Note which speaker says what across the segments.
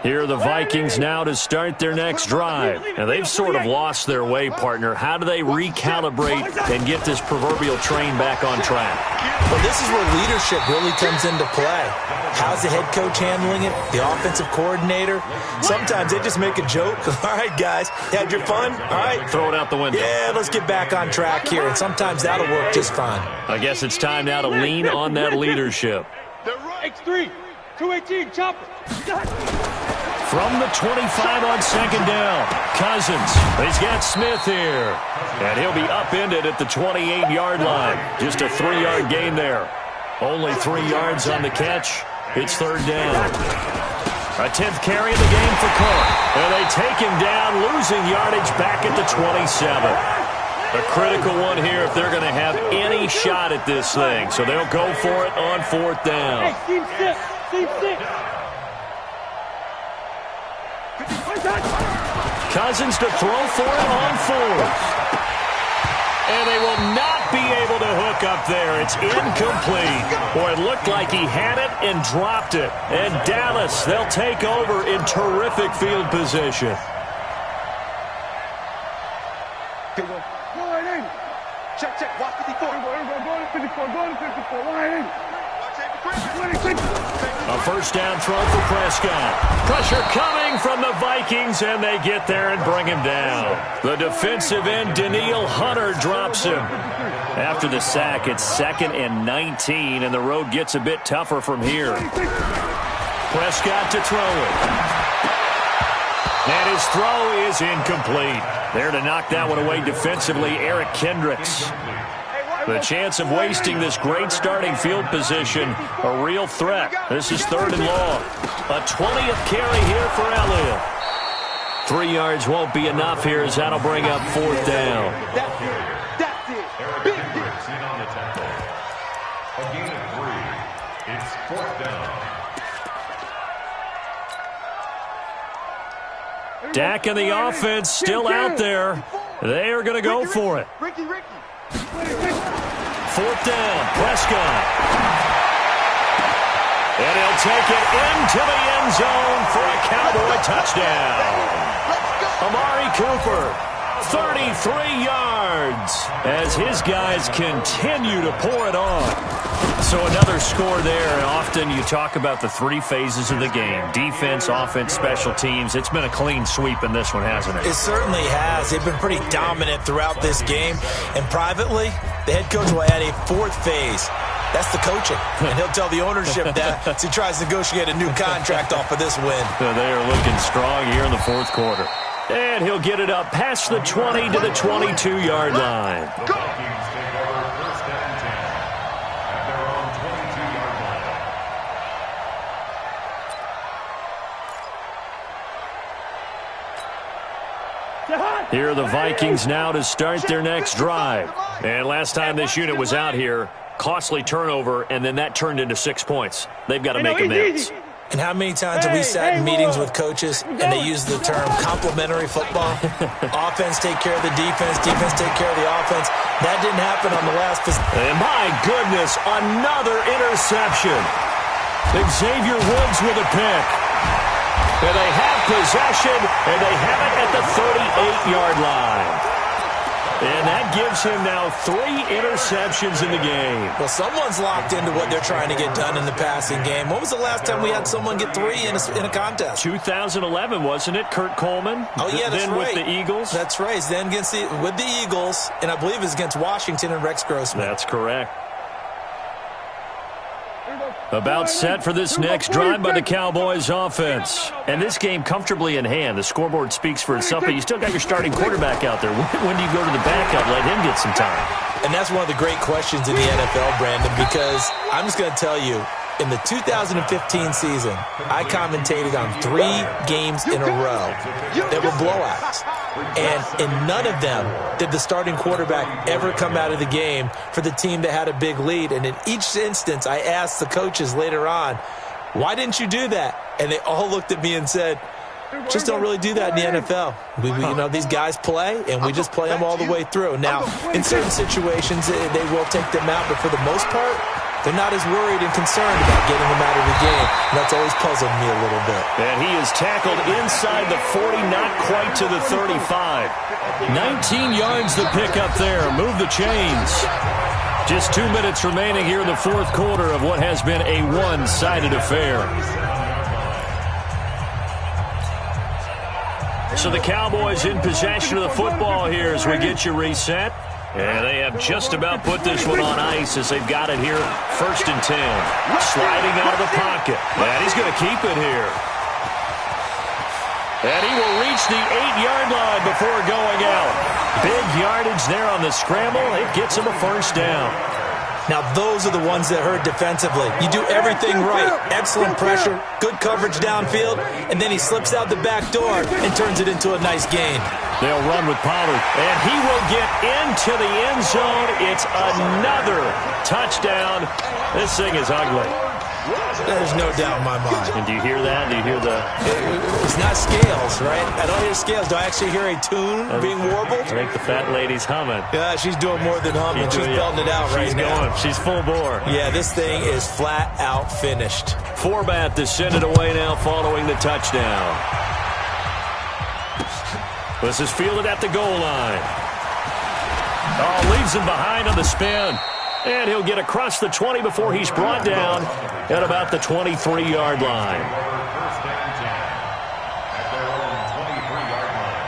Speaker 1: Here are the Vikings now to start their next drive. And they've sort of lost their way, partner. How do they recalibrate and get this proverbial train back on track?
Speaker 2: Well, this is where leadership really comes into play. How's the head coach handling it? The offensive coordinator? Sometimes they just make a joke. All right, guys, had your fun? All right.
Speaker 1: Throw it out the window.
Speaker 2: Yeah, let's get back on track here. And sometimes that'll work just fine.
Speaker 1: I guess it's time now to lean on that leadership.
Speaker 3: X3, 218, chopper.
Speaker 1: From the 25 on second down, Cousins. He's got Smith here. And he'll be upended at the 28-yard line. Just a 3-yard gain there. Only 3 yards on the catch. It's third down. A 10th carry of the game for Cook. And they take him down, losing yardage back at the 27. A critical one here if they're going to have any shot at this thing. So they'll go for it on fourth down.
Speaker 3: Hey, team six.
Speaker 1: Cousins to throw for it on fourth. And they will not be able to hook up there. It's incomplete. Boy, it looked like he had it and dropped it. And Dallas, they'll take over in terrific field position.
Speaker 3: Check. Watch 54. Go to 54. Line.
Speaker 1: A first down throw for Prescott. Pressure coming from the Vikings, and they get there and bring him down. The defensive end, Danielle Hunter, drops him. After the sack, it's 2nd and 19, and the road gets a bit tougher from here. Prescott to throw it. And his throw is incomplete. There to knock that one away defensively, Eric Kendricks. The chance of wasting this great starting field position, a real threat. This is 3rd and long. A 20th carry here for Elliott. 3 yards won't be enough here as that'll bring up fourth down.
Speaker 3: That's it. Big hit.
Speaker 4: A gain of 3. It's fourth down.
Speaker 1: Dak and the offense still out there. They are going to go for it.
Speaker 3: Ricky.
Speaker 1: Fourth down, Prescott. And he'll take it into the end zone for a Cowboy touchdown. Amari Cooper, 33 yards, as his guys continue to pour it on. So another score there, and often you talk about the 3 phases of the game. Defense, offense, special teams. It's been a clean sweep in this one, hasn't it?
Speaker 2: It certainly has. They've been pretty dominant throughout this game. And privately, the head coach will add a 4th phase. That's the coaching. And he'll tell the ownership that as he tries to negotiate a new contract off of this win.
Speaker 1: So they are looking strong here in the 4th quarter. And he'll get it up past the 20 to the 22-yard line. Here are the Vikings now to start their next drive. And last time this unit was out here, costly turnover, and then that turned into 6 points. They've got to make amends.
Speaker 2: And how many times have we sat in meetings with coaches and they use the term complementary football? Offense take care of the defense, defense take care of the offense. That didn't happen on the last possession.
Speaker 1: And my goodness, another interception. Xavier Woods with a pick. And they have possession, and they have it at the 38-yard line. And that gives him now 3 interceptions in the game.
Speaker 2: Well, someone's locked into what they're trying to get done in the passing game. When was the last time we had someone get 3 in a contest?
Speaker 1: 2011, wasn't it? Kurt Coleman?
Speaker 2: Oh, yeah, that's
Speaker 1: then
Speaker 2: right.
Speaker 1: With the Eagles?
Speaker 2: That's right. Then with the Eagles, and I believe it's against Washington and Rex Grossman.
Speaker 1: That's correct. About set for this next drive by the Cowboys offense. And this game comfortably in hand. The scoreboard speaks for itself, but you still got your starting quarterback out there. When do you go to the backup, let him get some time?
Speaker 2: And that's one of the great questions in the NFL, Brandon, because I'm just going to tell you, in the 2015 season, I commentated on 3 games in a row that were blowouts. And in none of them did the starting quarterback ever come out of the game for the team that had a big lead. And in each instance, I asked the coaches later on, why didn't you do that? And they all looked at me and said, just don't really do that in the NFL. These guys play, and we just play them all the way through. Now, in certain situations, they will take them out, but for the most part, They're not as worried and concerned about getting him out of the game. And that's always puzzled me a little bit.
Speaker 1: And he is tackled inside the 40, not quite to the 35. 19 yards to pick up there. Move the chains. Just 2 minutes remaining here in the fourth quarter of what has been a one-sided affair. So the Cowboys in possession of the football here as we get you reset. And they have just about put this one on ice as they've got it here, 1st and 10. Sliding out of the pocket. And he's going to keep it here. And he will reach the 8-yard line before going out. Big yardage there on the scramble. It gets him a first down.
Speaker 2: Now, those are the ones that hurt defensively. You do everything right. Excellent pressure, good coverage downfield, and then he slips out the back door and turns it into a nice gain.
Speaker 1: They'll run with Pollard, and he will get into the end zone. It's another touchdown. This thing is ugly.
Speaker 2: There's no doubt in my mind.
Speaker 1: And do you hear that? Do you hear the...
Speaker 2: It's not scales, right? I don't hear scales. Do I actually hear a tune being warbled?
Speaker 1: I think the fat lady's humming.
Speaker 2: Yeah, she's doing more than humming. She's belting it out right now.
Speaker 1: She's full bore.
Speaker 2: Yeah, this thing is flat out finished.
Speaker 1: Forbat to send it away now following the touchdown. This is fielded at the goal line. Oh, leaves him behind on the spin. And he'll get across the 20 before he's brought down at about the 23-yard line.
Speaker 4: First and 10 at their own 23-yard line.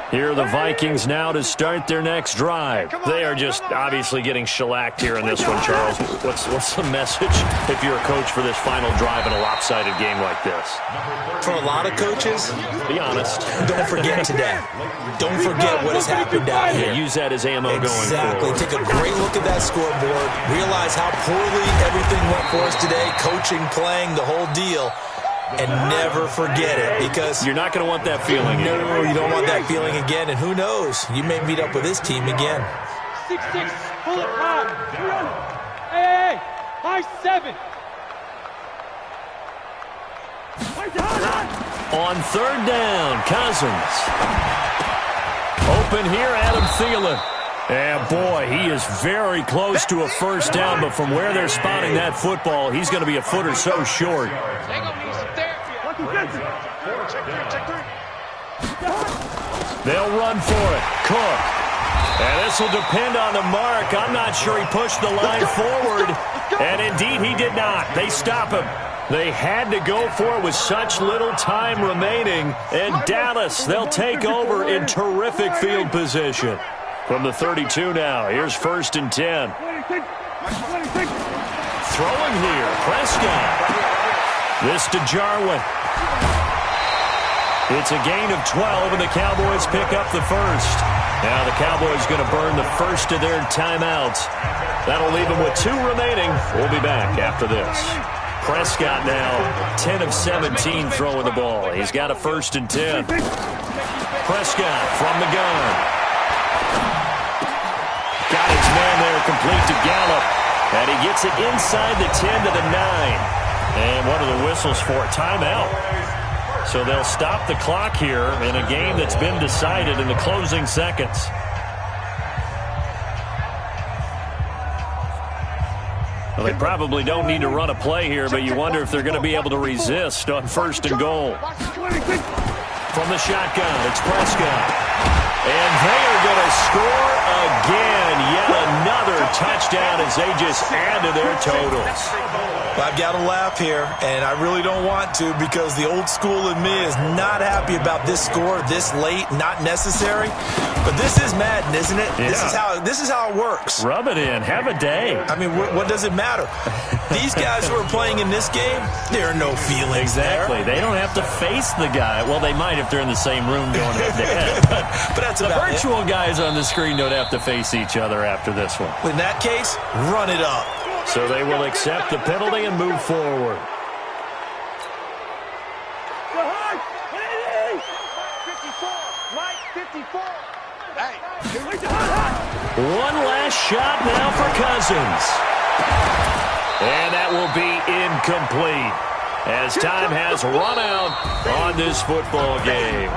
Speaker 1: Here are the Vikings now to start their next drive. They are just obviously getting shellacked here in this one, Charles. What's the message if you're a coach for this final drive in a lopsided game like this?
Speaker 2: For a lot of coaches,
Speaker 1: be honest.
Speaker 2: Don't forget today. Don't forget what has happened out here.
Speaker 1: Use that as ammo going
Speaker 2: Exactly.
Speaker 1: forward.
Speaker 2: Take a great look at that scoreboard. Realize how poorly everything went for us today. Coaching, playing, the whole deal. And never forget it, because
Speaker 1: you're not going to want that feeling.
Speaker 2: No, you don't want that feeling again. And who knows? You may meet up with this team again.
Speaker 3: 6-6. Pull it high. Hey, high 7.
Speaker 1: On 3rd down, Cousins. Open here, Adam Thielen. And boy, he is very close to a first down, but from where they're spotting that football, he's going to be a foot or so short. They'll run for it. Cook. And this will depend on the mark. I'm not sure he pushed the line forward. And indeed, he did not. They stop him. They had to go for it with such little time remaining. And Dallas, they'll take over in terrific field position. From the 32 now, here's 1st and 10. Throwing here, Prescott. This to Jarwin. It's a gain of 12, and the Cowboys pick up the first. Now the Cowboys going to burn the first of their timeouts. That'll leave them with 2 remaining. We'll be back after this. Prescott now 10 of 17 throwing the ball. He's got a 1st and 10. Prescott from the gun. Got his man there complete to Gallup. And he gets it inside the 10 to the 9. And what are the whistles for? Timeout. So they'll stop the clock here in a game that's been decided in the closing seconds. Well, they probably don't need to run a play here, but you wonder if they're going to be able to resist on 1st and goal. From the shotgun, it's Prescott. And they are going to score again. Yet another touchdown as they just add to their totals.
Speaker 2: I've got to laugh here, and I really don't want to, because the old school in me is not happy about this score this late, not necessary. But this is Madden, isn't it?
Speaker 1: Yeah.
Speaker 2: This is how it works.
Speaker 1: Rub it in. Have a day.
Speaker 2: I mean, what does it matter? These guys who are playing in this game, there are no feelings
Speaker 1: exactly.
Speaker 2: there.
Speaker 1: They don't have to face the guy. Well, they might if they're in the same room going head-to-head.
Speaker 2: But that's
Speaker 1: the
Speaker 2: about
Speaker 1: virtual guys on the screen don't have to face each other after this one.
Speaker 2: In that case, run it up.
Speaker 1: So they will accept the penalty and move forward.
Speaker 3: 54.
Speaker 1: One last shot now for Cousins. And that will be incomplete as time has run out on this football game.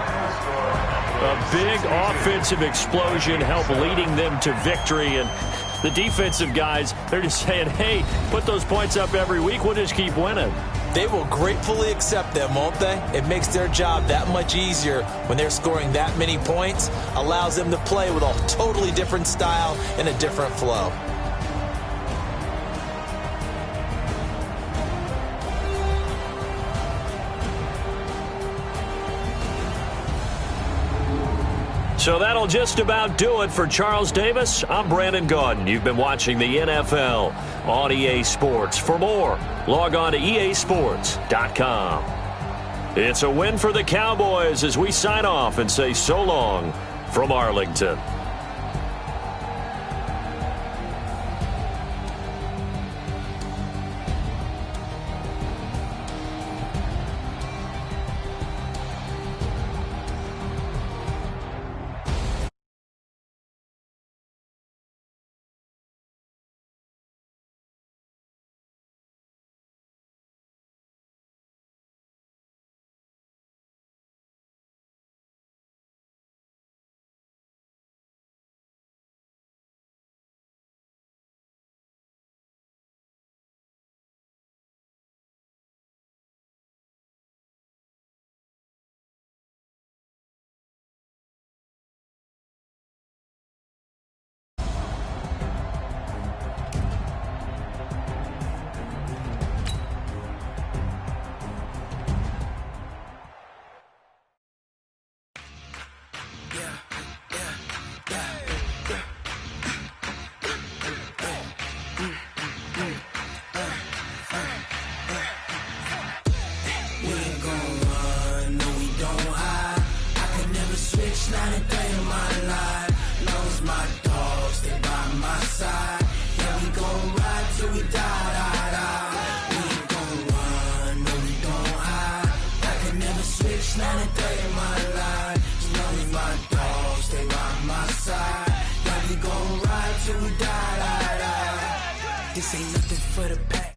Speaker 1: A big offensive explosion helped leading them to victory. And the defensive guys, they're just saying, hey, put those points up every week. We'll just keep winning.
Speaker 2: They will gratefully accept them, won't they? It makes their job that much easier when they're scoring that many points. Allows them to play with a totally different style and a different flow.
Speaker 1: So that'll just about do it for Charles Davis. I'm Brandon Gaudin. You've been watching the NFL on EA Sports. For more, log on to easports.com. It's a win for the Cowboys as we sign off and say so long from Arlington.
Speaker 5: Not a day in my life. Long as my dogs stay by my side. Yeah, we gon' ride till we die. We ain't gon' run, no, we don't hide. I can never switch, not a day in my life. As long as my dogs stay by my side. Yeah, we gon' ride till we die. This ain't nothing for the past.